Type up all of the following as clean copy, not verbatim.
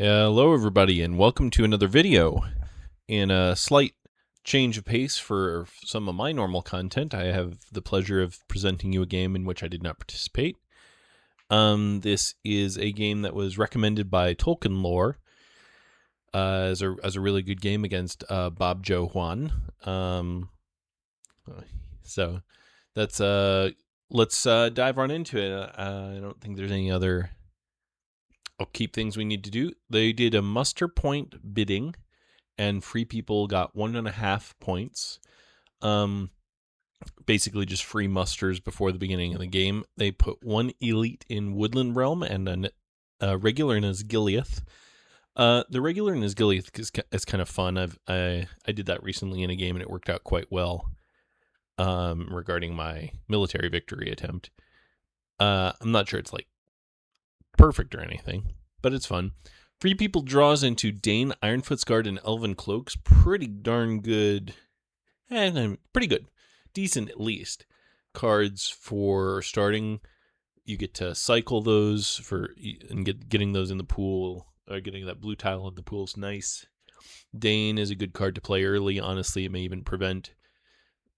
Hello everybody and welcome to another video. In a slight change of pace for some of my normal content, I have the pleasure of presenting you a game in which I did not participate. This is a game that was recommended by TolkienLore as a really good game against BobJoeJuan. So that's let's dive on into it. I don't think there's any other upkeep things we need to do. They did a muster point bidding, and free people got 1.5 points. Basically just free musters before the beginning of the game. They put one elite in Woodland Realm and a regular in Asgiliath. The regular in Asgiliath is kind of fun. I did that recently in a game and it worked out quite well. Regarding my military victory attempt. I'm not sure it's like perfect or anything, but it's fun. Free people draws into Dane, Ironfoot's Guard, and Elven Cloaks. Pretty darn good. Pretty good. Decent, at least. Cards for starting. You get to cycle those and getting those in the pool. Or getting that blue tile in the pool is nice. Dane is a good card to play early. Honestly, it may even prevent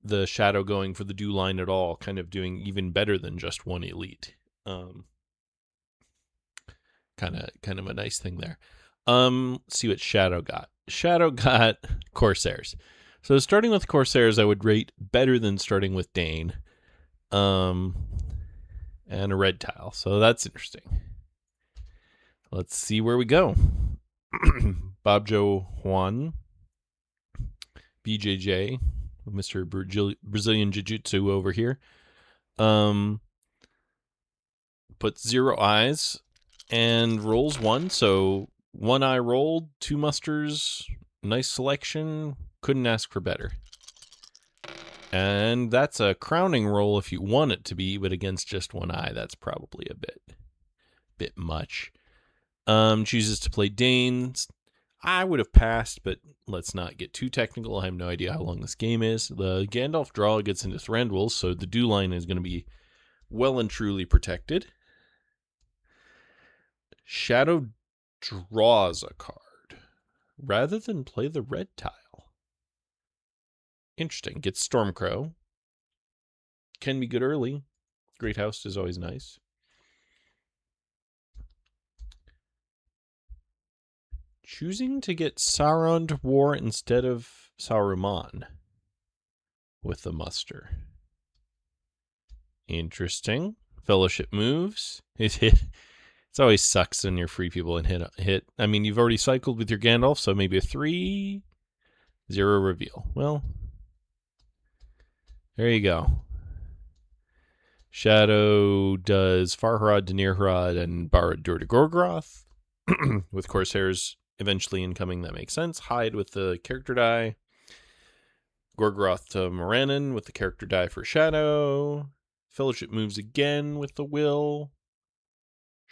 the shadow going for the dew line at all. Kind of doing even better than just one elite. Kind of a nice thing there. Let's see what Shadow got. Shadow got Corsairs. So starting with Corsairs, I would rate better than starting with Dane. And a red tile. So that's interesting. Let's see where we go. BobJoeJuan, BJJ, Mr. Brazilian Jiu-Jitsu over here. Puts 0 eyes and rolls 1. So 1 eye rolled, 2 musters, nice selection. Couldn't ask for better. And that's a crowning roll if you want it to be, but against just 1 eye, that's probably a bit much. Chooses to play Danes. I would have passed, but let's not get too technical. I have no idea how long this game is. The Gandalf draw gets into Thranduil, so the dew line is going to be well and truly protected. Shadow draws a card rather than play the red tile. Interesting. Gets Stormcrow. Can be good early. Great House is always nice. Choosing to get Sauron to war instead of Saruman with the muster. Interesting. Fellowship moves. It always sucks when you're free people and hit. I mean, you've already cycled with your Gandalf, so maybe a 3-0 reveal. Well, there you go. Shadow does Farharad to Nirharad and Barad-dûr to Gorgoroth. With Corsairs eventually incoming, that makes sense. Hide with the character die. Gorgoroth to Morannon with the character die for Shadow. Fellowship moves again with the will.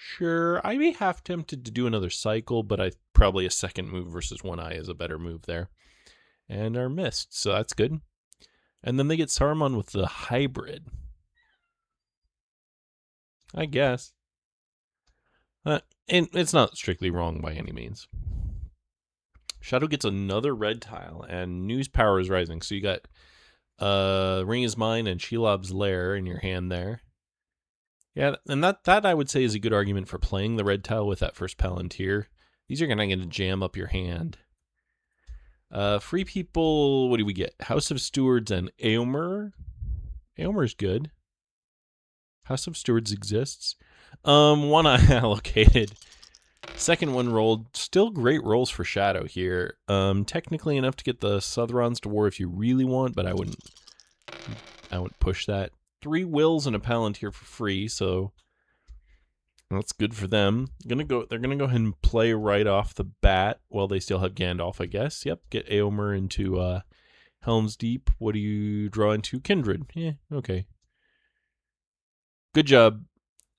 Sure, I'd be half tempted to do another cycle, but probably a second move versus 1 eye is a better move there. And are missed, so that's good. And then they get Saruman with the hybrid. I guess. And it's not strictly wrong by any means. Shadow gets another red tile, and News Power is rising. So you got Ring is Mine and Shelob's Lair in your hand there. Yeah, and that I would say is a good argument for playing the red tile with that first Palantir. These are going to jam up your hand. Free people, what do we get? House of Stewards and Éomer. Éomer's good. House of Stewards exists. 1 eye allocated. Second one rolled. Still great rolls for Shadow here. Technically enough to get the Southrons to war if you really want, but I wouldn't push that. 3 wills and a Palantir for free, so that's good for them. They're gonna go ahead and play right off the bat while they still have Gandalf, I guess. Yep, get Éomer into Helm's Deep. What do you draw into? Kindred. Yeah, okay. Good job,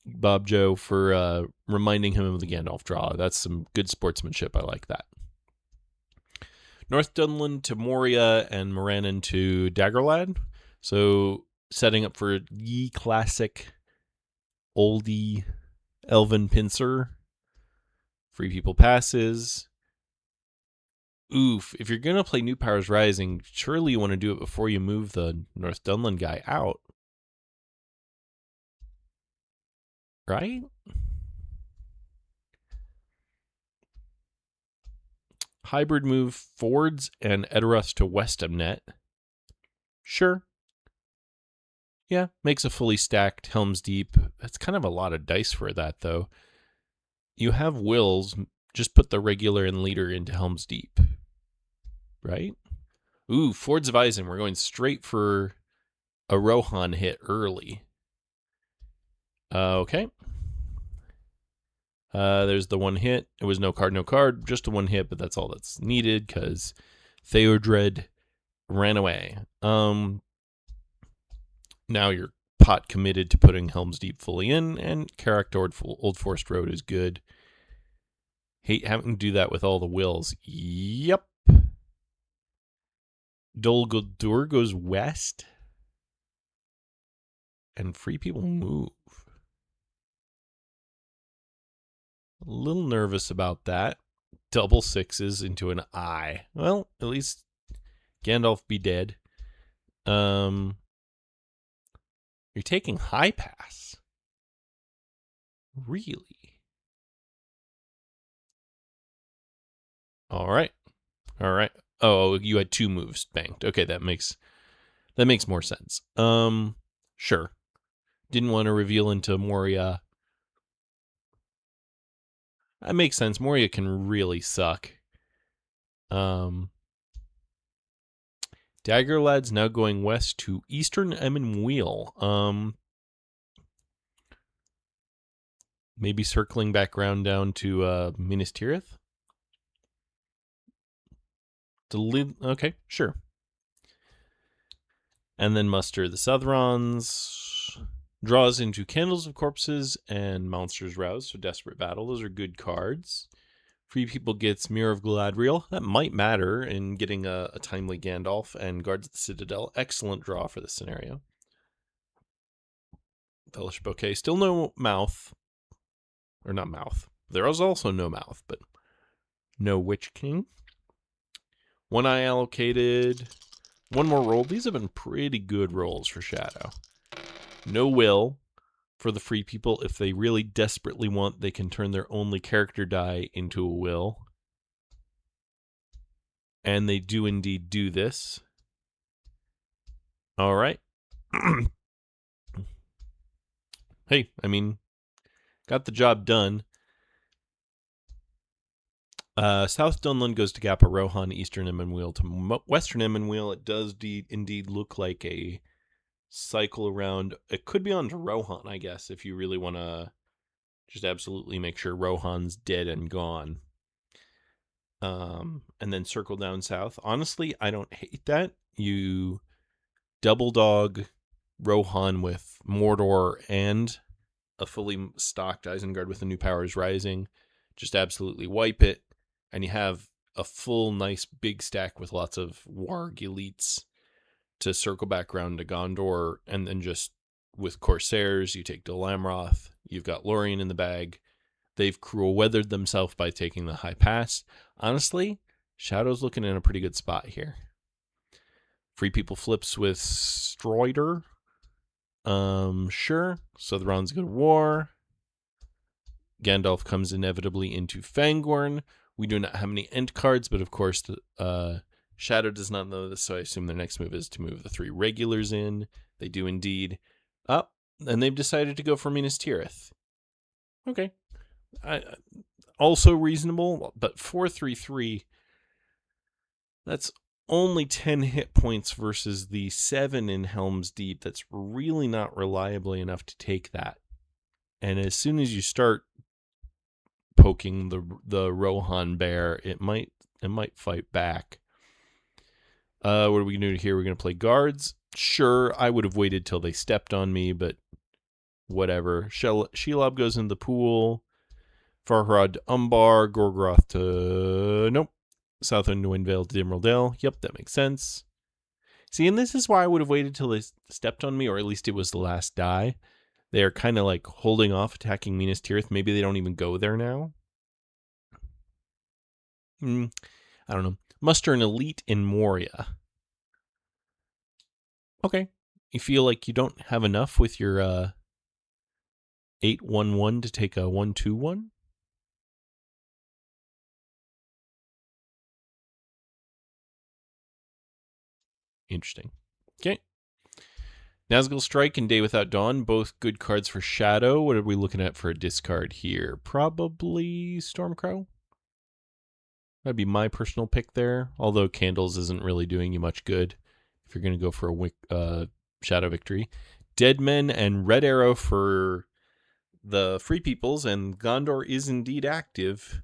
Bob Joe, for reminding him of the Gandalf draw. That's some good sportsmanship. I like that. North Dunland to Moria and Morannon to Daggerlad. So setting up for ye classic oldie Elven Pincer Free People passes. Oof, if you're going to play New Powers Rising, surely you want to do it before you move the North Dunland guy out. Right? Hybrid move Fords and Edoras to Westamnet. Sure. Yeah, makes a fully stacked Helm's Deep. That's kind of a lot of dice for that, though. You have wills, just put the regular and leader into Helm's Deep. Right? Ooh, Fords of Eisen. We're going straight for a Rohan hit early. Okay. There's the one hit. It was no card, just a one hit, but that's all that's needed because Theodred ran away. Now you're pot committed to putting Helm's Deep fully in, and Karak Old Forest Road is good. Hate having to do that with all the wills. Yep. Dol Guldur goes west, and Free People move. A little nervous about that. Double sixes into an eye. Well, at least Gandalf be dead. You're taking high pass. Really? All right. Oh, you had 2 moves banked. Okay, that makes more sense. Sure. Didn't want to reveal into Moria. That makes sense. Moria can really suck. Dagger Lad's now going west to Eastern Emyn. Maybe circling back around down to Minas Tirith? Okay, sure. And then muster the Southrons. Draws into Candles of Corpses and Monsters Rouse, so Desperate Battle. Those are good cards. Free People gets Mirror of Galadriel. That might matter in getting a timely Gandalf, and Guards of the Citadel. Excellent draw for this scenario. Fellowship okay. Still no mouth. Or not mouth. There is also no mouth, but no Witch King. 1 eye allocated. 1 more roll. These have been pretty good rolls for Shadow. No will for the Free People. If they really desperately want, they can turn their only character die into a will. And they do indeed do this. All right. Hey, I mean, got the job done. South Dunland goes to Gapa Rohan, Eastern Emyn to Western Emyn. It does indeed look like a cycle around. It could be on to Rohan, I guess, if you really want to just absolutely make sure Rohan's dead and gone. And then circle down south. Honestly, I don't hate that. You double dog Rohan with Mordor and a fully stocked Isengard with the New Powers Rising. Just absolutely wipe it. And you have a full, nice, big stack with lots of Warg elites to circle back around to Gondor. And then just with Corsairs, you take Dol Amroth. You've got Lorien in the bag. They've cruel weathered themselves by taking the high pass. Honestly, Shadow's looking in a pretty good spot here. Free People flips with Stroider. Sure. Southrons go to war. Gandalf comes inevitably into Fangorn. We do not have any end cards, but of course, Shadow does not know this, so I assume their next move is to move the 3 regulars in. They do indeed. And they've decided to go for Minas Tirith. Okay. Also reasonable, but 4/3/3, that's only 10 hit points versus the 7 in Helm's Deep. That's really not reliably enough to take that. And as soon as you start poking the Rohan bear, it might fight back. What are we going to do here? We're going to play guards. Sure, I would have waited till they stepped on me, but whatever. Shelob goes in the pool. Farharad to Umbar. Gorgoroth to... Nope. Southern Windvale to Dimrildale. Yep, that makes sense. See, and this is why I would have waited till they stepped on me, or at least it was the last die. They are kind of like holding off attacking Minas Tirith. Maybe they don't even go there now. I don't know. Muster an elite in Moria. Okay. You feel like you don't have enough with your 8/1/1 to take a 1/2/1? Interesting. Okay. Nazgul Strike and Day Without Dawn, both good cards for Shadow. What are we looking at for a discard here? Probably Stormcrow. That'd be my personal pick there, although Candles isn't really doing you much good if you're going to go for a Shadow Victory. Dead Men and Red Arrow for the Free Peoples, and Gondor is indeed active,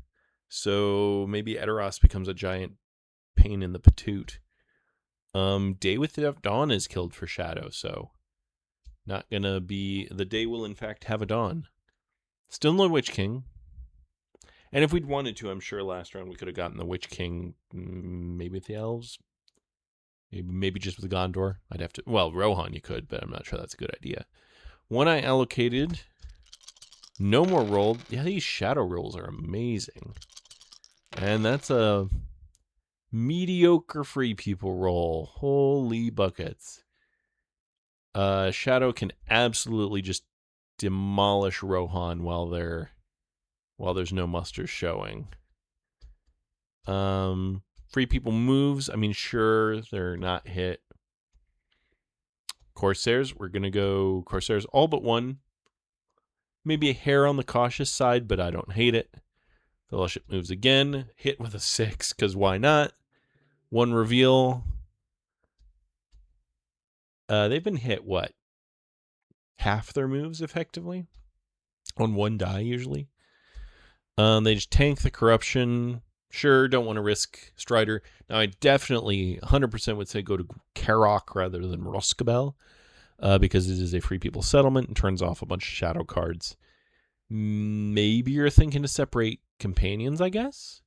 so maybe Edoras becomes a giant pain in the patoot. Day Without Dawn is killed for Shadow, so not gonna be... The day will in fact have a dawn. Still no Witch King. And if we'd wanted to, I'm sure last round we could have gotten the Witch King, maybe with the Elves. Maybe just with the Gondor. I'd have to... Well, Rohan you could, but I'm not sure that's a good idea. One I allocated. No more rolled. Yeah, these Shadow rolls are amazing. And that's a mediocre Free People roll. Holy buckets. Shadow can absolutely just demolish Rohan while there's no musters showing. Free People moves. I mean, sure, they're not hit. Corsairs, we're going to go Corsairs all but one. Maybe a hair on the cautious side, but I don't hate it. Fellowship moves again. Hit with a 6, because why not? One reveal. They've been hit, what? Half their moves, effectively? On one die, usually. They just tank the corruption. Sure, don't want to risk Strider. Now, I definitely 100% would say go to Karok rather than Roskabel, because it is a Free People settlement and turns off a bunch of shadow cards. Maybe you're thinking to separate companions, I guess?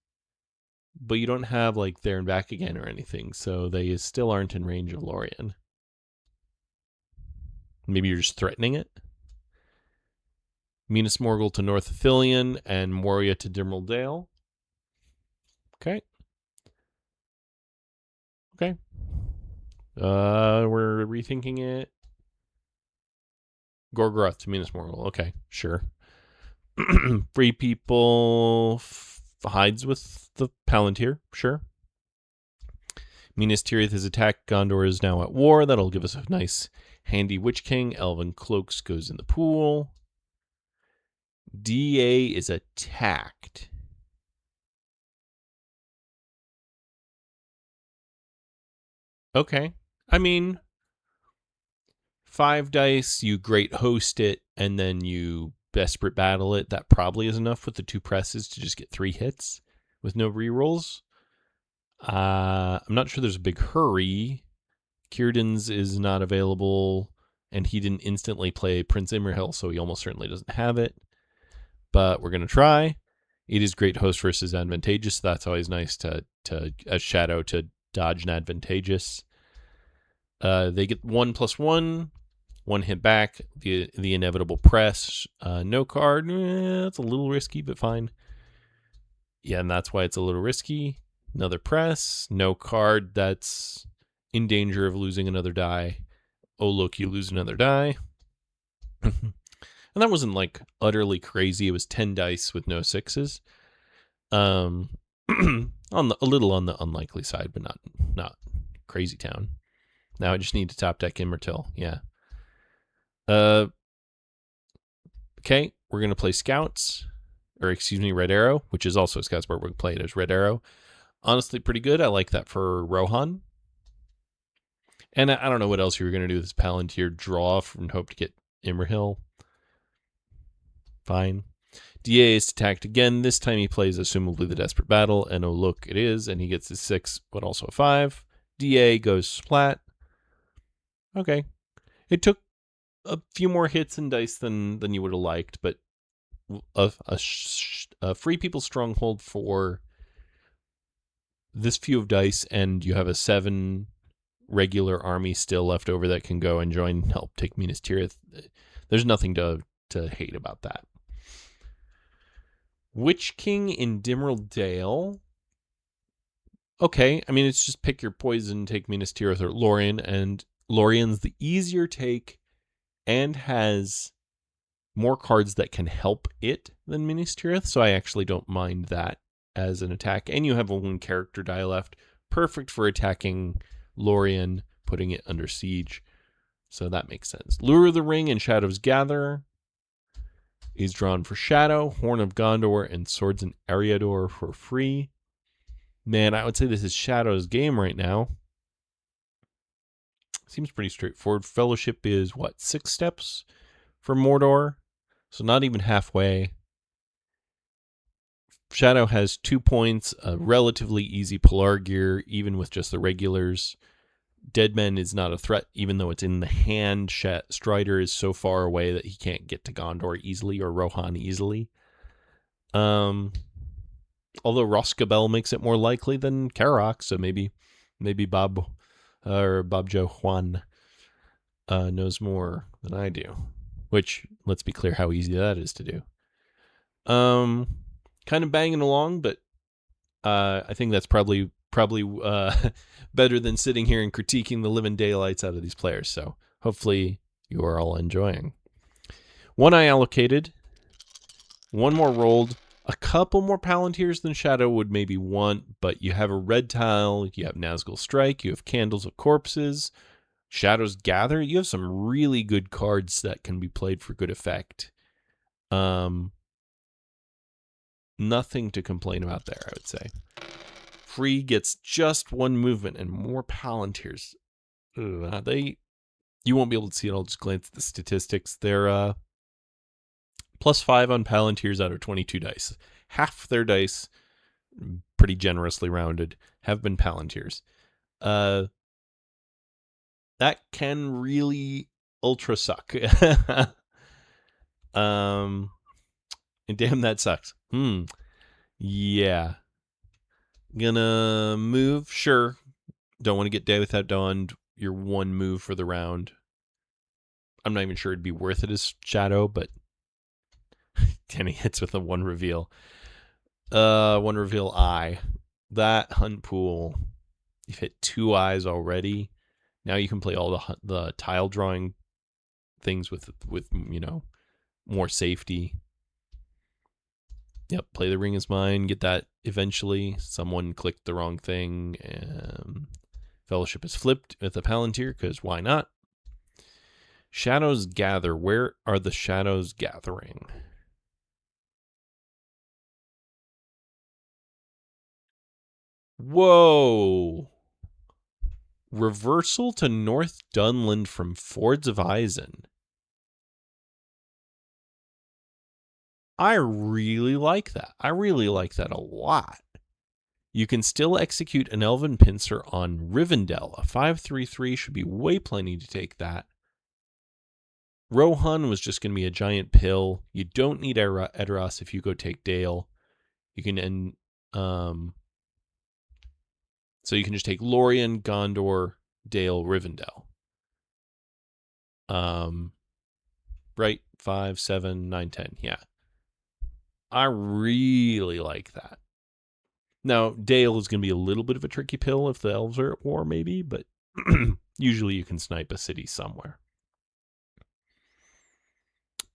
But you don't have, like, there and back again or anything, so they still aren't in range of Lorien. Maybe you're just threatening it? Minas Morgul to North Athelion and Moria to Dimral Dale. Okay. Okay. We're rethinking it. Gorgoroth to Minas Morgul. Okay, sure. Free People hides with the Palantir. Sure. Minas Tirith is attacked. Gondor is now at war. That'll give us a nice handy Witch King. Elven Cloaks goes in the pool. DA is attacked. Okay. I mean, 5 dice, you great host it, and then you desperate battle it. That probably is enough with the 2 presses to just get 3 hits with no rerolls. I'm not sure there's a big hurry. Círdan's is not available, and he didn't instantly play Prince Imrahil, so he almost certainly doesn't have it. But we're going to try. It is great host versus advantageous, so that's always nice to as Shadow to dodge an advantageous. They get 1+1, 1 hit back, the inevitable press. No card, it's a little risky, but fine. Yeah, and that's why it's a little risky. Another press, no card, that's in danger of losing another die. Oh, look, you lose another die. And that wasn't like utterly crazy. It was 10 dice with no 6s. A little on the unlikely side, but not crazy town. Now I just need to top deck Imrahil. Yeah. Okay, we're gonna play Scouts, or excuse me, Red Arrow, which is also Scouts, but we're gonna play it as Red Arrow. Honestly, pretty good. I like that for Rohan. And I don't know what else you were gonna do with this Palantir draw and hope to get Imrahil. Fine. DA is attacked again. This time he plays assumably the Desperate Battle, and oh look, it is, and he gets his 6, but also a 5. DA goes splat. Okay. It took a few more hits and dice than you would have liked, but a Free People stronghold for this few of dice, and you have a 7 regular army still left over that can go and help take Minas Tirith. There's nothing to hate about that. Witch King in Dimral Dale. Okay, I mean, it's just pick your poison, take Minas Tirith or Lorien, and Lorien's the easier take and has more cards that can help it than Minas Tirith, so I actually don't mind that as an attack. And you have a 1 character die left, perfect for attacking Lorien, putting it under siege. So that makes sense. Lure of the Ring and Shadow's Gatherer is drawn for Shadow, Horn of Gondor, and Swords and Eriador for free. Man, I would say this is Shadow's game right now. Seems pretty straightforward. Fellowship is, 6 steps for Mordor? So not even halfway. Shadow has 2 points, a relatively easy Polar Gear, even with just the regulars. Deadman is not a threat, even though it's in the hand. Strider is so far away that he can't get to Gondor easily or Rohan easily. Although Roscabel makes it more likely than Karok, so maybe BobJoeJuan knows more than I do. Which, let's be clear how easy that is to do. Kind of banging along, but I think that's probably better than sitting here and critiquing the living daylights out of these players. So hopefully you are all enjoying. 1 eye allocated, 1 more rolled, a couple more Palantirs than Shadow would maybe want, but you have a red tile, you have Nazgul Strike, you have Candles of Corpses, Shadow's Gather. You have some really good cards that can be played for good effect. Nothing to complain about there, I would say. Free gets just 1 movement and more Palantirs. You won't be able to see it. I'll just glance at the statistics. They're +5 on Palantirs out of 22 dice. Half their dice, pretty generously rounded, have been Palantirs. That can really ultra suck. And damn, that sucks. Yeah. Gonna move, sure. Don't want to get Day Without Dawn. Your 1 move for the round. I'm not even sure it'd be worth it as Shadow, but 10 hits with a 1 reveal. 1 reveal eye. That Hunt Pool, you've hit 2 eyes already. Now you can play all the tile drawing things with more safety. Yep, play the Ring is Mine, get that eventually. Someone clicked the wrong thing. Fellowship is flipped with a Palantir, because why not? Shadows Gather. Where are the shadows gathering? Whoa! Reversal to North Dunland from Fords of Isen. I really like that. I really like that a lot. You can still execute an Elven Pincer on Rivendell. A 5/3/3 should be way plenty to take that. Rohan was just going to be a giant pill. You don't need Edoras if you go take Dale. You can so you can just take Lorien, Gondor, Dale, Rivendell. Right? 5, 7, 9, 10. Yeah. I really like that. Now, Dale is going to be a little bit of a tricky pill if the elves are at war, maybe, but usually you can snipe a city somewhere.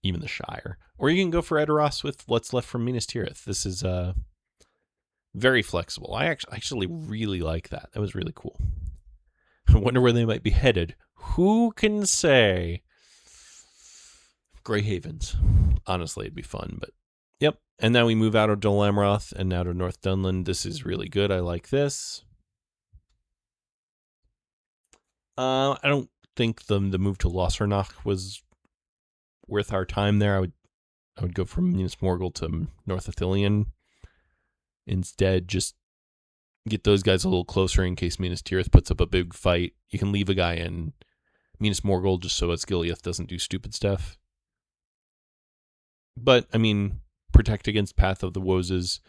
Even the Shire. Or you can go for Edoras with what's left from Minas Tirith. This is very flexible. I actually really like that. That was really cool. I wonder where they might be headed. Who can say? Grey Havens. Honestly, it'd be fun, but yep. And now we move out of Dol Amroth and out of North Dunland. This is really good. I like this. I don't think the move to Lossernach was worth our time there. I would go from Minas Morgul to North Ithilien. Instead, just get those guys a little closer in case Minas Tirith puts up a big fight. You can leave a guy in Minas Morgul just so Osgiliath doesn't do stupid stuff. But, I mean, protect against Path of the Woses.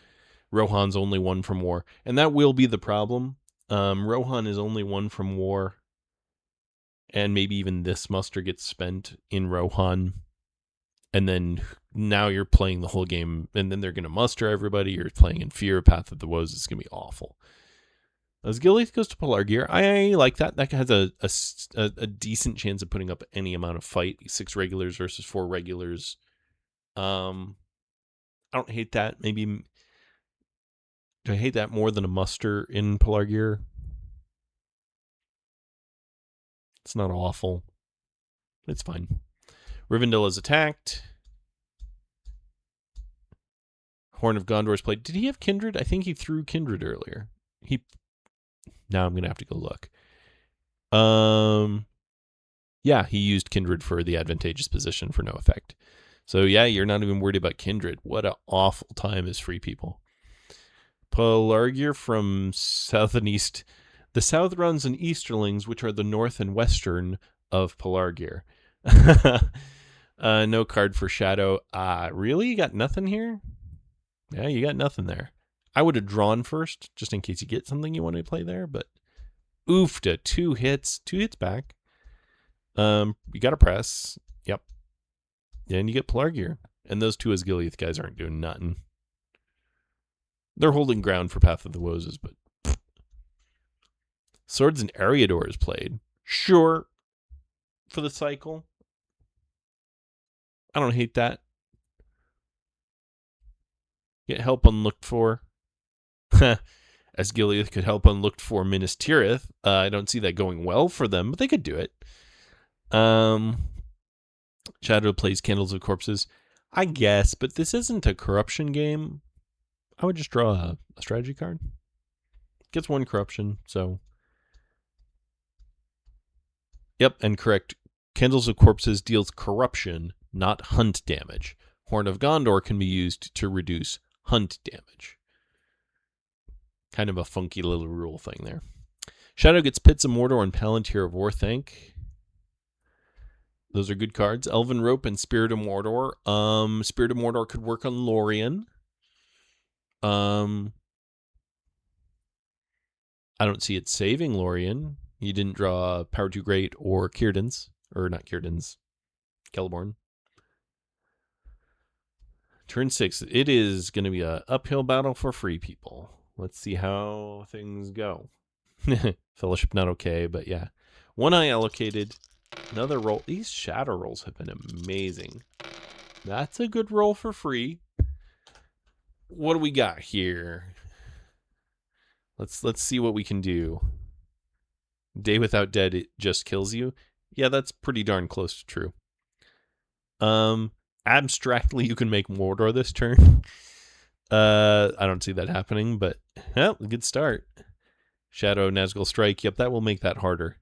Rohan's only 1 from war. And that will be the problem. Rohan is only 1 from war. And maybe even this muster gets spent in Rohan. And then now you're playing the whole game. And then they're going to muster everybody. You're playing in fear of Path of the Woses. It's going to be awful. Osgiliath goes to Pelargir. I like that. That has a decent chance of putting up any amount of fight. 6 regulars versus 4 regulars. I don't hate that. Maybe do I hate that more than a muster in Pelargir? It's not awful. It's fine. Rivendell is attacked. Horn of Gondor is played. Did he have Kindred? I think he threw Kindred earlier. Now I'm going to have to go look. Yeah, he used Kindred for the advantageous position for no effect. So yeah, you're not even worried about Kindred. What an awful time as free people. Pelargir from south and east. The south runs in Easterlings, which are the north and western of Pelargir. No card for Shadow. Really? You got nothing here? Yeah, you got nothing there. I would have drawn first, just in case you get something you want to play there, but oofta, 2 hits. 2 hits back. You got to press. Yep. And you get Pelargir. And those 2 Osgiliath guys aren't doing nothing. They're holding ground for Path of the Woses, but Swords and Eriador is played. Sure. For the cycle. I don't hate that. Get help unlooked for. Osgiliath could help unlooked for Minas Tirith. I don't see that going well for them, but they could do it. Shadow plays Candles of Corpses. I guess, but this isn't a corruption game. I would just draw a strategy card. Gets 1 corruption, so. Yep, and correct. Candles of Corpses deals corruption, not hunt damage. Horn of Gondor can be used to reduce hunt damage. Kind of a funky little rule thing there. Shadow gets Pits of Mordor and Palantir of Orthanc. Those are good cards. Elven Rope and Spirit of Mordor. Spirit of Mordor could work on Lorien. I don't see it saving Lorien. You didn't draw Power Too Great or Círdan's. Or not Círdan's. Celeborn. Turn 6. It is going to be an uphill battle for free people. Let's see how things go. Fellowship not okay, but yeah. 1 eye allocated. Another roll. These shadow rolls have been amazing. That's a good roll for free. What do we got here? Let's see what we can do. Day Without Dead, it just kills you. Yeah, that's pretty darn close to true. Abstractly, you can make Mordor this turn. I don't see that happening, but well, good start. Shadow, Nazgul Strike. Yep, that will make that harder.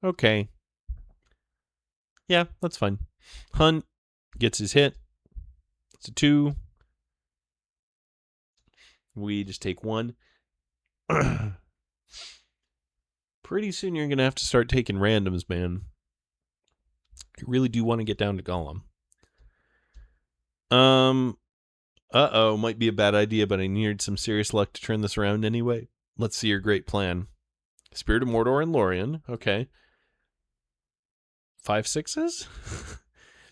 Okay. Yeah, that's fine. Hunt gets his hit. It's a 2. We just take 1. Pretty soon you're going to have to start taking randoms, man. I really do want to get down to Gollum. Uh-oh, might be a bad idea, but I needed some serious luck to turn this around anyway. Let's see your great plan. Spirit of Mordor and Lorien. Okay. 5 6s?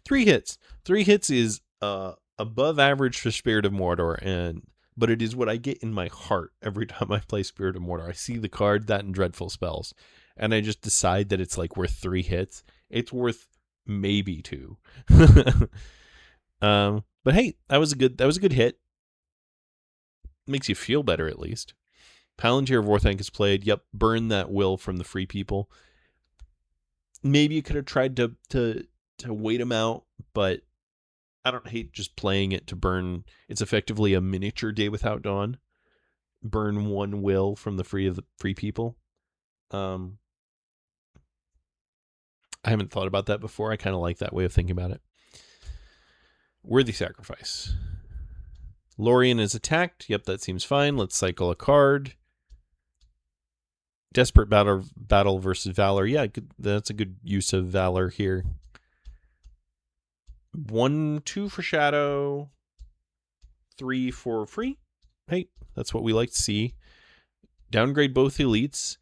3 hits. 3 hits is above average for Spirit of Mordor, but it is what I get in my heart every time I play Spirit of Mordor. I see the card, that and Dreadful Spells, and I just decide that it's like worth 3 hits. It's worth maybe 2. But hey, that was a good hit. Makes you feel better at least. Palantir of Orthanc is played. Yep, burn that will from the free people. Maybe you could have tried to wait them out, but I don't hate just playing it to burn. It's effectively a miniature Day Without Dawn. Burn 1 will from the free people. I haven't thought about that before. I kind of like that way of thinking about it. Worthy Sacrifice. Lorien is attacked. Yep, that seems fine. Let's cycle a card. Desperate battle versus Valor. Yeah, that's a good use of Valor here. 1, 2 for Shadow. 3 for free. Hey, that's what we like to see. Downgrade both elites.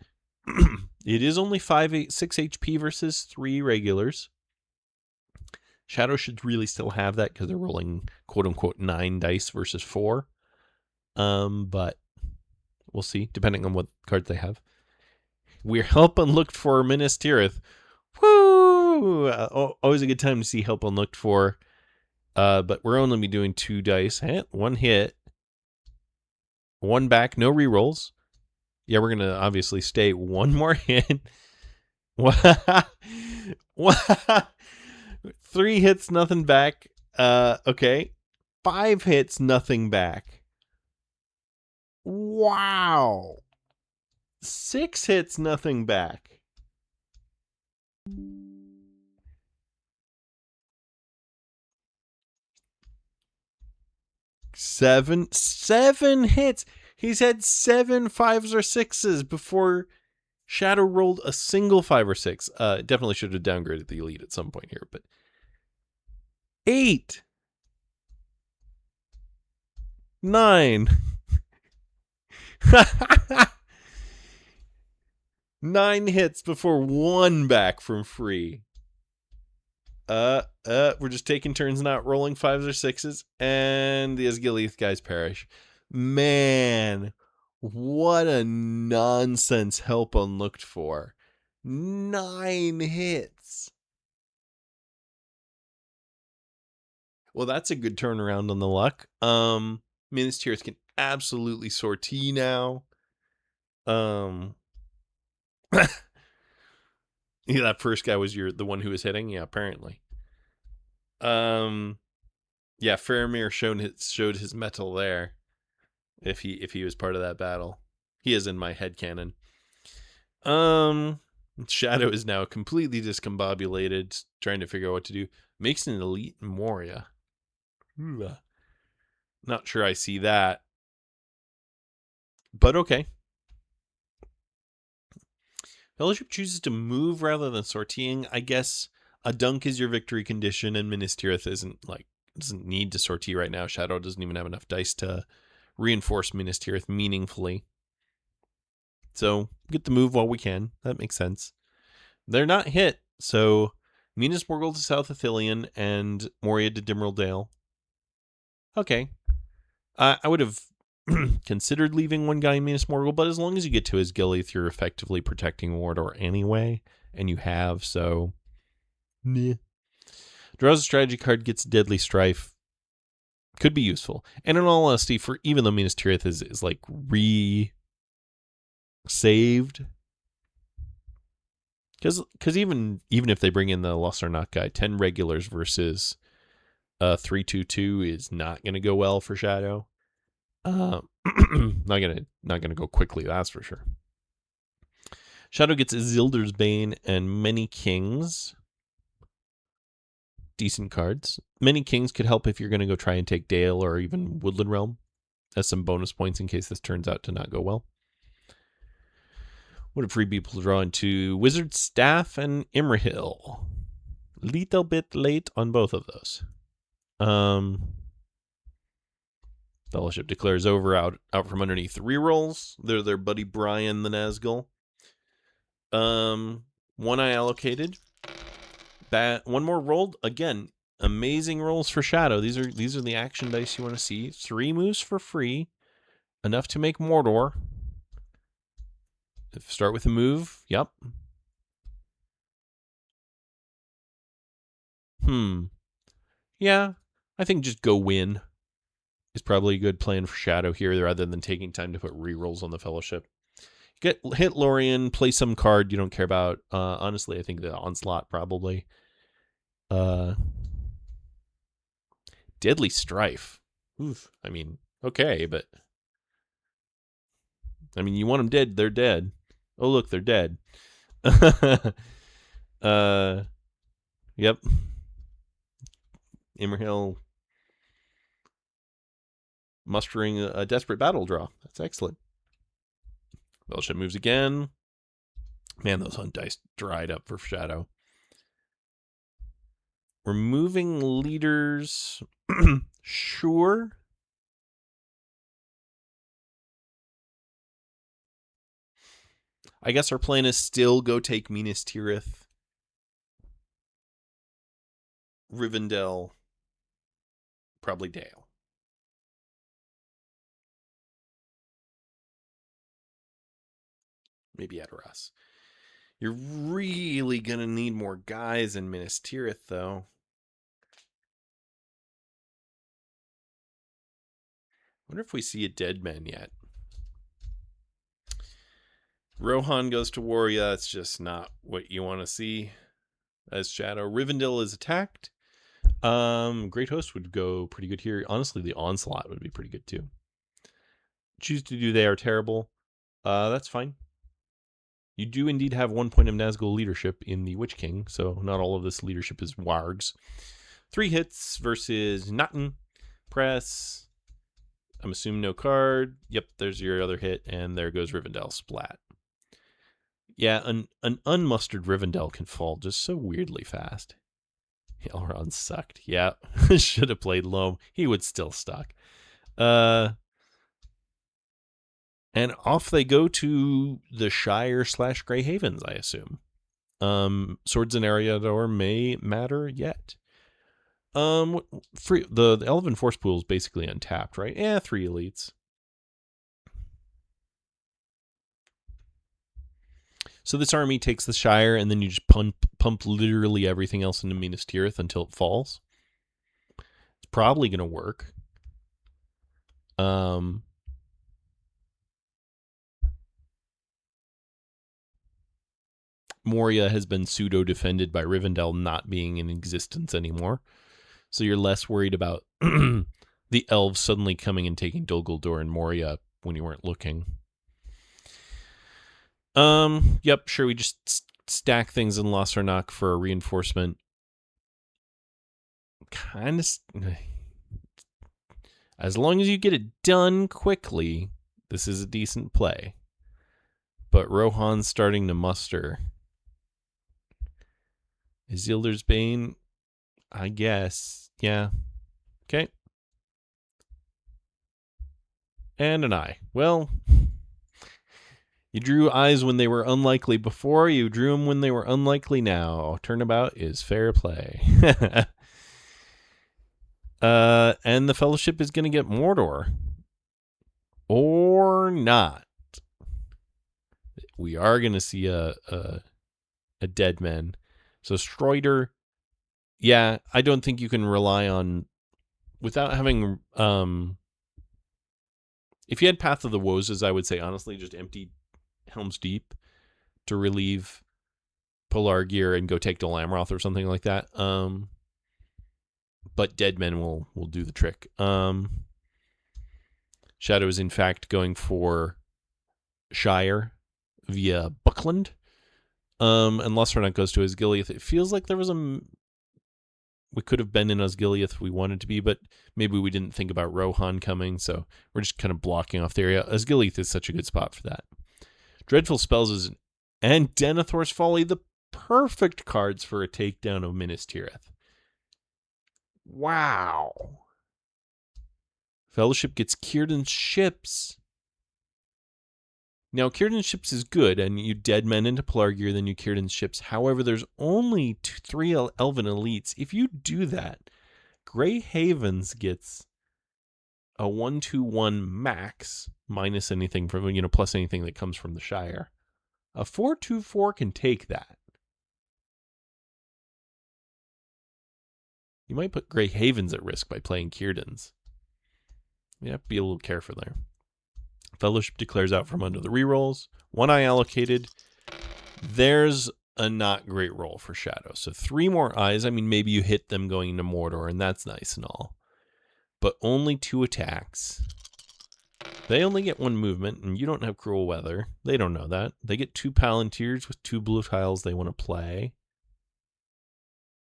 It is only 6 HP versus 3 regulars. Shadow should really still have that because they're rolling quote-unquote 9 dice versus 4. But we'll see, depending on what cards they have. We're help unlooked for Minas Tirith. Woo! Always a good time to see help unlooked for. But we're only be doing 2 dice. One hit. One back, no rerolls. Yeah, we're gonna obviously stay one more hit. 3 hits, nothing back. Okay. 5 hits, nothing back. Wow. 6 hits, nothing back. 7 hits. He's had 7 5s or 6s before Shadow rolled a single 5 or 6. Definitely should have downgraded the elite at some point here, but 8, 9. 9 hits before 1 back from free. We're just taking turns not rolling 5s or 6s, and the Osgiliath guys perish. Man, what a nonsense help unlooked for. 9 hits. Well, that's a good turnaround on the luck. Minas Tirith can absolutely sortie now. Yeah, that first guy was the one who was hitting. Yeah, apparently. Yeah, Faramir showed his mettle there. If he was part of that battle, he is in my headcanon. Shadow is now completely discombobulated, trying to figure out what to do. Makes an elite Moria. Not sure I see that, but okay. Fellowship chooses to move rather than sortieing. I guess a dunk is your victory condition, and Minas Tirith doesn't need to sortie right now. Shadow doesn't even have enough dice to reinforce Minas Tirith meaningfully. So get the move while we can. That makes sense. They're not hit, so Minas Morgul to South Athelion and Moria to Dimril Dale. Okay. I would have considered leaving one guy in Minas Morgul, but as long as you get to Osgiliath, you're effectively protecting Mordor anyway, and you have, so... Nah. Draws a strategy card, gets Deadly Strife. Could be useful. And in all honesty, for even though Minas Tirith is like saved, because even if they bring in the Lossarnach guy, 10 regulars versus 3/2/2 is not going to go well for Shadow. Not gonna go quickly, that's for sure. Shadow gets Isildur's Bane and Many Kings. Decent cards. Many Kings could help if you're going to go try and take Dale or even Woodland Realm as some bonus points in case this turns out to not go well. What if free people draw into Wizard Staff and Imrahil? Little bit late on both of those. Fellowship declares over out from underneath the rerolls. They're their buddy Brian the Nazgul. One I allocated. One more rolled. Again, amazing rolls for Shadow. These are the action dice you want to see. 3 moves for free. Enough to make Mordor. Start with a move. Yep. Yeah. I think just go win is probably a good plan for Shadow here rather than taking time to put rerolls on the Fellowship. Hit Lorien, play some card you don't care about. Honestly, I think the Onslaught probably. Deadly Strife. Oof. I mean, okay, but I mean, you want them dead, they're dead. Oh, look, they're dead. Yep. Imrahil mustering a desperate battle draw. That's excellent. Fellowship moves again. Man, those hunt dice dried up for Shadow. Removing leaders. Sure. I guess our plan is still go take Minas Tirith, Rivendell, probably Dale. maybe Edoras. You're really going to need more guys in Minas Tirith, though. I wonder if we see a dead man yet. Rohan goes to war. Yeah, it's just not what you want to see as Shadow. Rivendell is attacked. Great Host would go pretty good here. Honestly, the Onslaught would be pretty good too. Choose to do They Are Terrible. That's fine. You do indeed have 1 point of Nazgul leadership in the Witch King, so not all of this leadership is wargs. 3 hits versus Nottin. Press. I'm assuming no card. Yep, there's your other hit, and there goes Rivendell. Splat. Yeah, an unmustered Rivendell can fall just so weirdly fast. Elrond sucked. Yeah, should have played Loam. He would still suck. And off they go to the Shire / Grey Havens, I assume. Swords and Eriador may matter yet. Free the Elven Force Pool is basically untapped, right? Yeah, 3 elites. So this army takes the Shire, and then you just pump literally everything else into Minas Tirith until it falls. It's probably going to work. Moria has been pseudo-defended by Rivendell not being in existence anymore. So you're less worried about the elves suddenly coming and taking Dol Guldur and Moria when you weren't looking. Yep, sure, we just stack things in Lossarnach for a reinforcement. Kind of... As long as you get it done quickly, this is a decent play. But Rohan's starting to muster. Isildur's Bane, I guess. Yeah. Okay. And an eye. Well, you drew eyes when they were unlikely before. You drew them when they were unlikely now. Turnabout is fair play. And the Fellowship is going to get Mordor. Or not. We are going to see a dead man. So Stroider, yeah, I don't think you can rely on, without having, if you had Path of the Woses, I would say honestly just empty Helm's Deep to relieve Pelargir and go take Dol Amroth or something like that. But dead men will do the trick. Shadow is in fact going for Shire via Buckland. And Lossarnach goes to Osgiliath. It feels like there was we could have been in Osgiliath if we wanted to be, but maybe we didn't think about Rohan coming, so we're just kind of blocking off the area. Osgiliath is such a good spot for that. Dreadful Spells and Denethor's Folly, the perfect cards for a takedown of Minas Tirith. Wow. Fellowship gets Círdan's Ships. Now, Círdan's Ships is good, and you dead men into Pelargir, then you Círdan's Ships. However, there's only 3 Elven Elites. If you do that, Grey Havens gets a 1/2/1 max, minus anything from, plus anything that comes from the Shire. A 4/2/4 can take that. You might put Grey Havens at risk by playing Círdan's. You have to be a little careful there. Fellowship declares out from under the rerolls. 1 eye allocated. There's a not great roll for Shadow. So 3 more eyes. I mean, maybe you hit them going into Mordor, and that's nice and all. But only 2 attacks. They only get 1 movement, and you don't have Cruel Weather. They don't know that. They get 2 Palantirs with 2 blue tiles they want to play.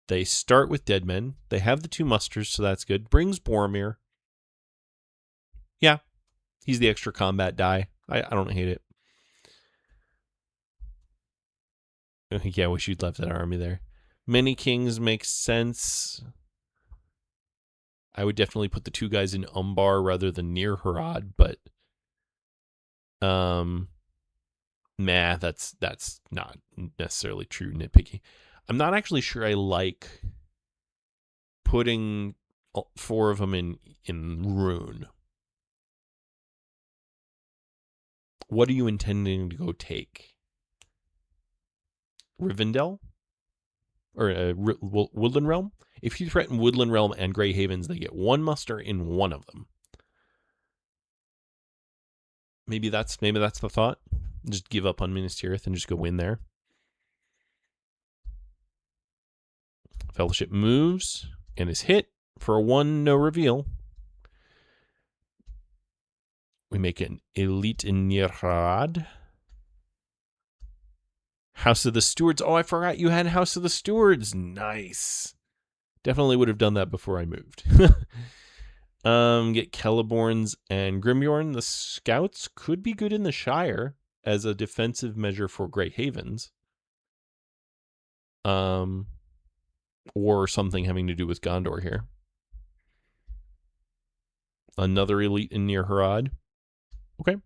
They start with Dead Men. They have the 2 musters, so that's good. Brings Boromir. Yeah. He's the extra combat die. I don't hate it. Yeah, I wish you'd left that army there. Many Kings makes sense. I would definitely put the 2 guys in Umbar rather than near Harad, but that's not necessarily true. Nitpicky. I'm not actually sure I like putting 4 of them in Rune. What are you intending to go take? Rivendell or Woodland Realm. If you threaten Woodland Realm and Grey Havens, they get 1 muster in one of them. Maybe that's the thought. Just give up on Minas Tirith and just go win there. Fellowship moves and is hit for a 1 no reveal. We make an Elite in Nirad. House of the Stewards. Oh, I forgot you had House of the Stewards. Nice. Definitely would have done that before I moved. Get Celeborns and Grimyorn. The Scouts could be good in the Shire as a defensive measure for Grey Havens. Or something having to do with Gondor here. Another Elite in Near Harad. Okay.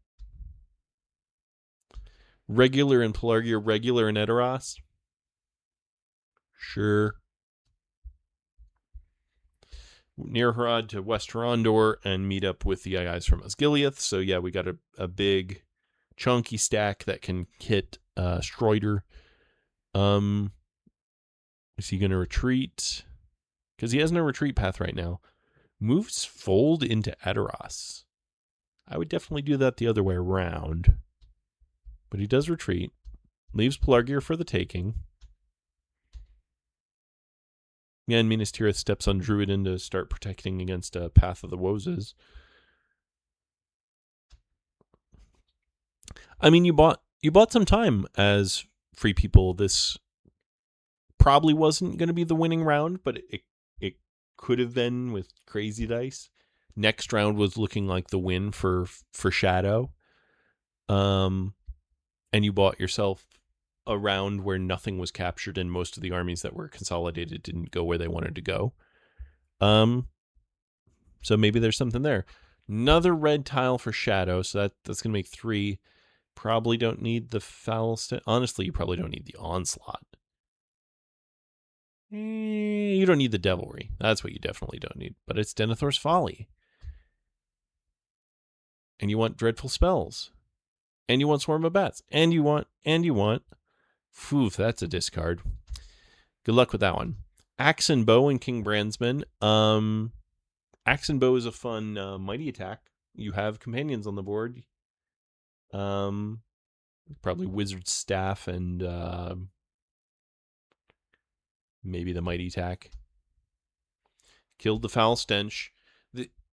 Regular in Pelargia, regular in Edoras. Sure. Near Harad to West Rondor and meet up with the guys from Osgiliath. So yeah, we got a big chunky stack that can hit Strider. Is he going to retreat? Because he has no retreat path right now. Moves Fold into Edoras. I would definitely do that the other way around. But he does retreat. Leaves Pelargir for the taking. Yeah, and Minas Tirith steps on Druidin to start protecting against Path of the Woses. I mean, you bought some time as free people. This probably wasn't going to be the winning round, but it could have been with crazy dice. Next round was looking like the win for Shadow. And you bought yourself a round where nothing was captured and most of the armies that were consolidated didn't go where they wanted to go. So maybe there's something there. Another red tile for Shadow, so that's going to make 3. Probably don't need the Foul Honestly, you probably don't need the Onslaught. You don't need the Devilry. That's what you definitely don't need. But it's Denethor's Folly. And you want Dreadful Spells. And you want Swarm of Bats. And you want. Phew, that's a discard. Good luck with that one. Axe and Bow and King Brandsman. Axe and Bow is a fun mighty attack. You have companions on the board. Probably Wizard Staff and maybe the mighty attack. Killed the Foul Stench.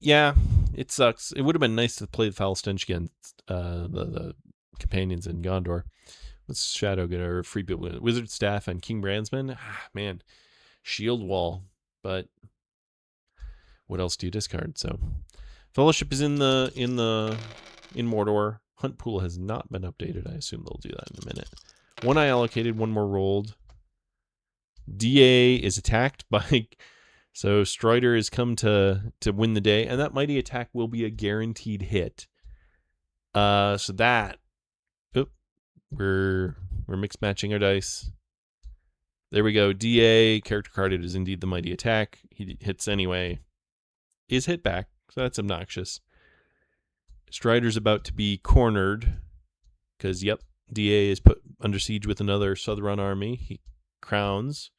Yeah, it sucks. It would have been nice to play the Foul Stench against the companions in Gondor. Let's Shadow get our free people. Wizard Staff and King Brandsman. Man, Shield Wall. But what else do you discard? So, Fellowship is in Mordor. Hunt Pool has not been updated. I assume they'll do that in a minute. 1 eye allocated, 1 more rolled. DA is attacked by. So Strider has come to win the day, and that mighty attack will be a guaranteed hit. So that. We're mixed matching our dice. There we go. DA, character card, it is indeed the mighty attack. He hits anyway. Is hit back, so that's obnoxious. Strider's about to be cornered, because, yep, DA is put under siege with another Southron army. He crowns.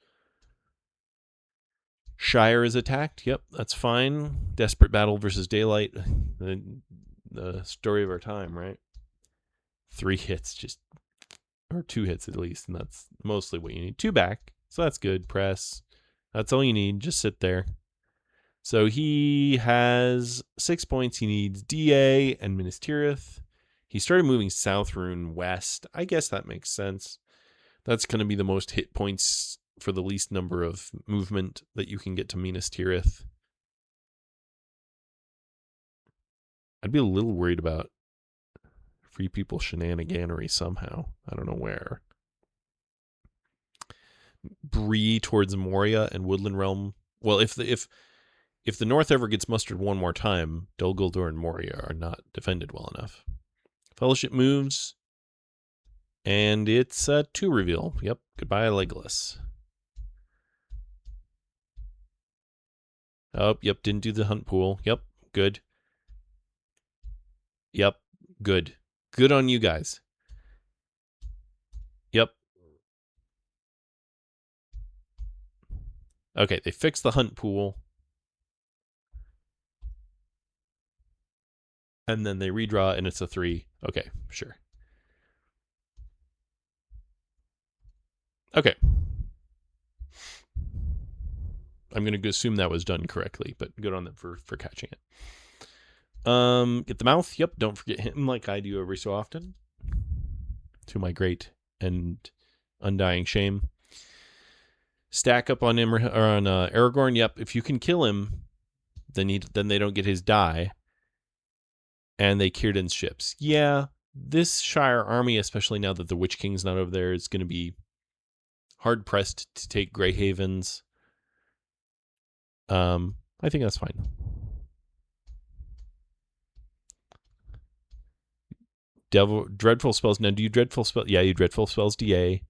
Shire is attacked. Yep, that's fine. Desperate battle versus daylight. The story of our time, right? 3 hits, or 2 hits at least, and that's mostly what you need. 2 back, so that's good. Press. That's all you need. Just sit there. So he has 6 points. He needs DA and Minas Tirith. He started moving South Rune west. I guess that makes sense. That's going to be the most hit points for the least number of movement that you can get to Minas Tirith. I'd be a little worried about free people shenaniganery somehow. I don't know where. Bree towards Moria and Woodland Realm. Well, if the North ever gets mustered one more time, Dol Guldur and Moria are not defended well enough. Fellowship moves. And it's a 2 reveal. Yep. Goodbye, Legolas. Oh, yep. Didn't do the hunt pool. Yep. Good. Yep. Good. Good on you guys. Yep. Okay, they fixed the hunt pool. And then they redraw, and it's a 3. Okay, sure. Okay. I'm going to assume that was done correctly, but good on them for catching it. Get the mouth. Yep, don't forget him like I do every so often. To my great and undying shame. Stack up on Aragorn. Yep, if you can kill him, then they don't get his die. And they Círdan's ships. Yeah, this Shire army, especially now that the Witch King's not over there, is going to be hard pressed to take Greyhavens. I think that's fine. Dreadful spells. Now, do you dreadful spell? Yeah, you dreadful spells DA.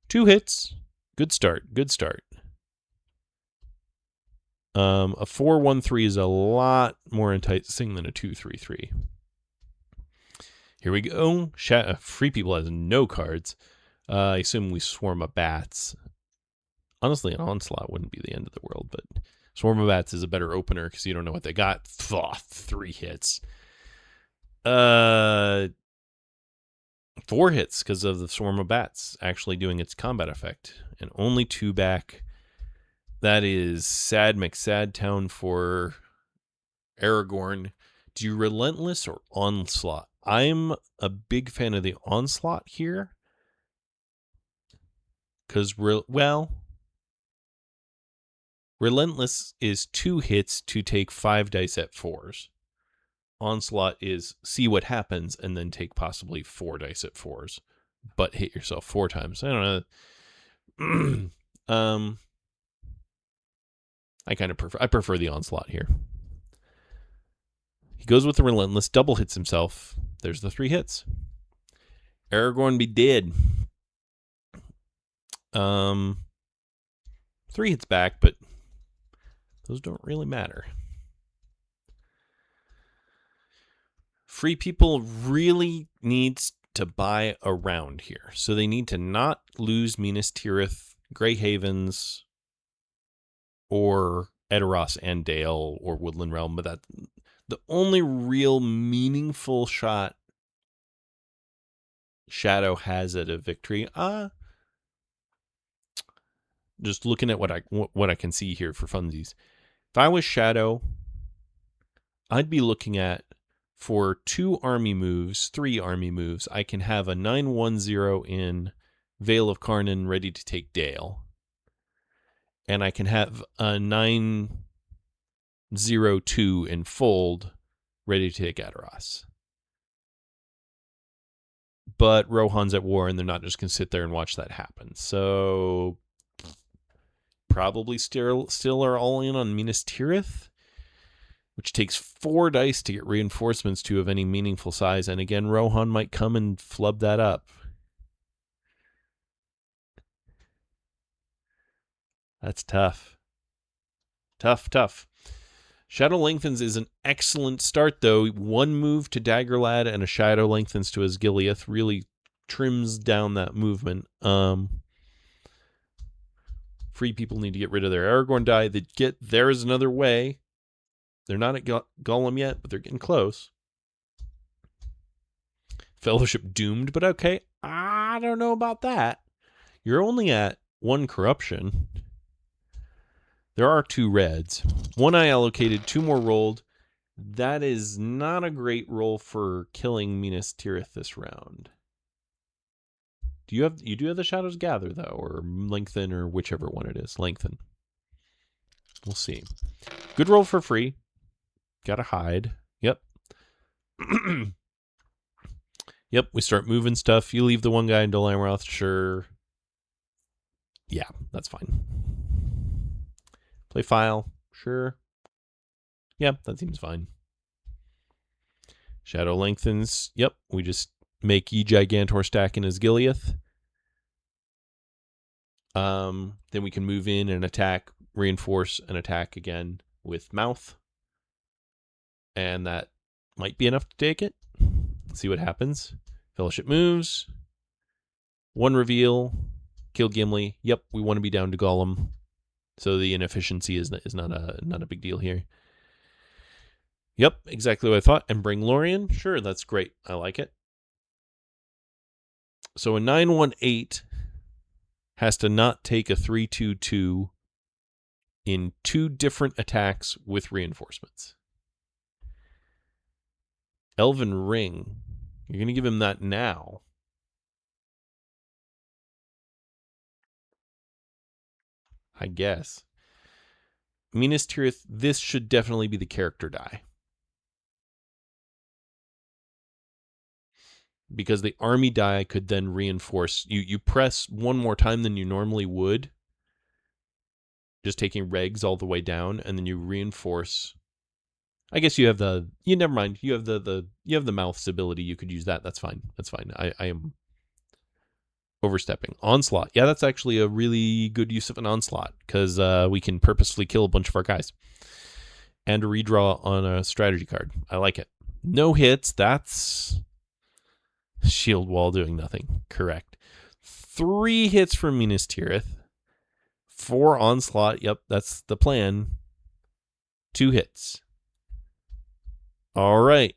2 hits. Good start. Good start. A 4-1-3 is a lot more enticing than a 2-3-3. Here we go. Free People has no cards. I assume we Swarm of Bats. Honestly, an Onslaught wouldn't be the end of the world, but Swarm of Bats is a better opener because you don't know what they got. 3 hits. 4 hits because of the Swarm of Bats actually doing its combat effect. And only 2 back. That is Sad McSad Town for Aragorn. Do you Relentless or Onslaught? I'm a big fan of the Onslaught here. Because, Relentless is 2 hits to take 5 dice at 4s. Onslaught is see what happens and then take possibly 4 dice at 4s, but hit yourself 4 times. I don't know. I prefer the Onslaught here. He goes with the Relentless, double hits himself. There's the 3 hits. Aragorn be dead. 3 hits back, but those don't really matter. Free People really needs to buy around here. So they need to not lose Minas Tirith, Greyhavens, or Edoras and Dale or Woodland Realm, but that the only real meaningful shot Shadow has at a victory. Just looking at what I can see here for funsies. If I was Shadow, I'd be looking at for 3 army moves, I can have a 9-1-0 in Vale of Carnan ready to take Dale. And I can have a 9-0-2 in Fold ready to take Edoras. But Rohan's at war, and they're not just going to sit there and watch that happen. So probably still are all in on Minas Tirith, which takes 4 dice to get reinforcements to of any meaningful size. And again, Rohan might come and flub that up. That's tough. Tough. Shadow Lengthens is an excellent start, though. 1 move to Daggerlad and a Shadow Lengthens to Asgiliath really trims down that movement. Free People need to get rid of their Aragorn die. There is another way. They're not at Gollum yet, but they're getting close. Fellowship doomed, but okay. I don't know about that. You're only at 1 corruption. There are 2 reds. 1 I allocated, 2 more rolled. That is not a great roll for killing Minas Tirith this round. You do have the Shadows Gather, though, or Lengthen, or whichever one it is. Lengthen. We'll see. Good roll for free. Gotta hide. Yep. Yep, we start moving stuff. You leave the 1 guy in Dol Amroth, sure. Yeah, that's fine. Play file, sure. Yep, that seems fine. Shadow Lengthens. Yep, we just make E-Gigantor stack in Asgiliath. Then we can move in and attack, reinforce, and attack again with Mouth. And that might be enough to take it. Let's see what happens. Fellowship moves. 1 reveal. Kill Gimli. Yep, we want to be down to Gollum. So the inefficiency is not a big deal here. Yep, exactly what I thought. And bring Lorien? Sure, that's great. I like it. So a 9/1/8 has to not take a 3/2/2 in 2 different attacks with reinforcements. Elven Ring. You're going to give him that now. I guess. Minas Tirith, this should definitely be the character die. Because the army die could then reinforce. You press one more time than you normally would, just taking regs all the way down, and then you reinforce. I guess you have never mind. You have the mouth's ability. You could use that. That's fine. I am overstepping. Onslaught. Yeah, that's actually a really good use of an onslaught, because we can purposefully kill a bunch of our guys. And a redraw on a strategy card. I like it. No hits. That's shield wall doing nothing. Correct. 3 hits from Minas Tirith. 4 onslaught. Yep, that's the plan. 2 hits. All right.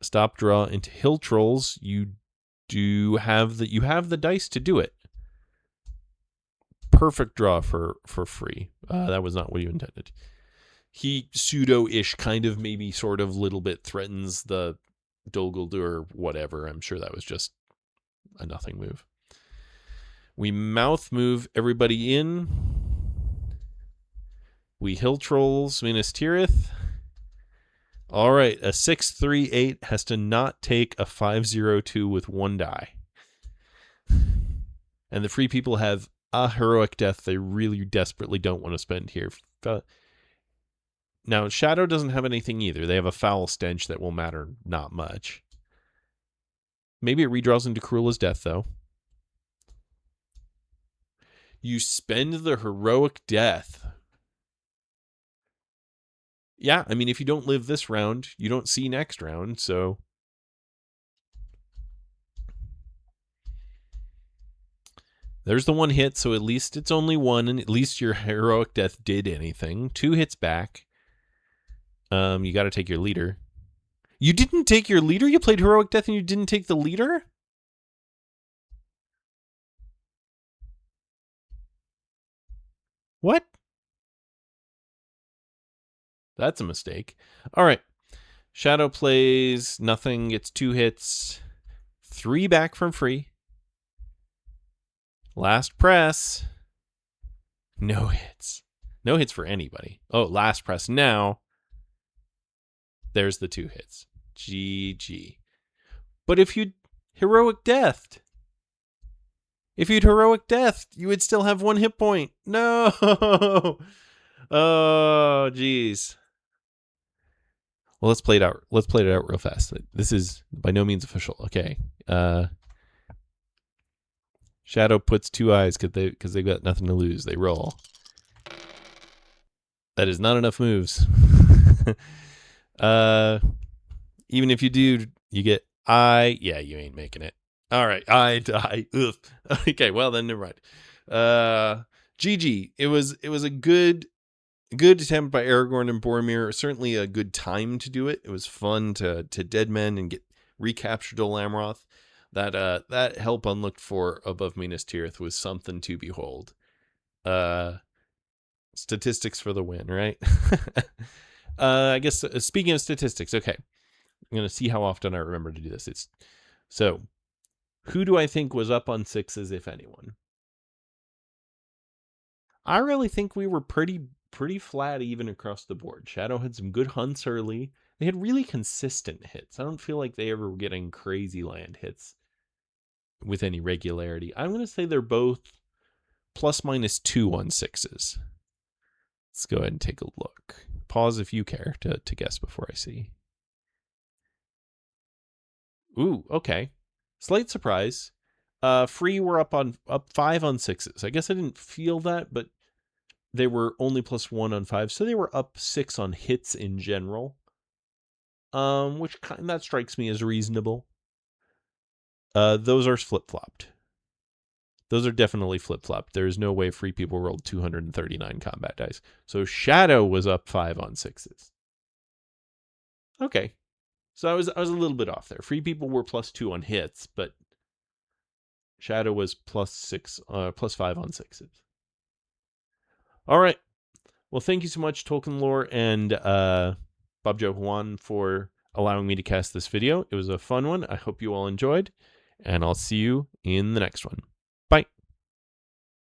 Stop draw into Hill Trolls. You have the dice to do it. Perfect draw for free. That was not what you intended. He pseudo-ish kind of maybe sort of little bit threatens the Dol Guldur or whatever. I'm sure that was just a nothing move. We mouth move everybody in. We Hill Trolls Minas Tirith. All right, a 6/3/8 has to not take a 5/0/2 with 1 die. And the free people have a heroic death they really desperately don't want to spend here. Now, Shadow doesn't have anything either. They have a foul stench that will matter not much. Maybe it redraws into Cruella's death, though. You spend the heroic death. Yeah, I mean, if you don't live this round, you don't see next round, so... There's the 1 hit, so at least it's only 1, and at least your heroic death did anything. 2 hits back. You got to take your leader. You didn't take your leader? You played heroic death and you didn't take the leader? What? That's a mistake. All right. Shadow plays nothing, gets 2 hits. 3 back from free. Last press. No hits. No hits for anybody. Oh, last press now. There's the 2 hits. GG. But if you'd heroic deathed, you would still have 1 hit point. No. Oh, geez. Well, let's play it out. Let's play it out real fast. This is by no means official. Okay. Shadow puts 2 eyes because they've got nothing to lose. They roll. That is not enough moves. Even if you do, you get eye. Yeah, you ain't making it. All right, eye to eye. Ugh. Okay, well then, never mind. GG. It was a good attempt by Aragorn and Boromir. Certainly a good time to do it. It was fun to deadmen and get recapture Dol Amroth. That help unlooked for above Minas Tirith was something to behold. Statistics for the win, right? I guess speaking of statistics, okay. I'm going to see how often I remember to do this. So, who do I think was up on 6s, if anyone? I really think we were pretty flat even across the board. Shadow had some good hunts early. They had really consistent hits. I don't feel like they ever were getting crazy land hits with any regularity. I'm going to say they're both ±2 on 6s. Let's go ahead and take a look. Pause if you care to guess before I see. Ooh, okay. Slight surprise. Free were up 5 on 6s. I guess I didn't feel that, but they were only +1 on 5, so they were up 6 on hits in general. Which that strikes me as reasonable. Those are flip-flopped. Those are definitely flip-flopped. There's no way Free People rolled 239 combat dice. So Shadow was up 5 on 6s. Okay. So I was a little bit off there. Free People were +2 on hits, but Shadow was +5 on 6s. All right. Well, thank you so much, TolkienLore and BobJoeJuan, for allowing me to cast this video. It was a fun one. I hope you all enjoyed, and I'll see you in the next one.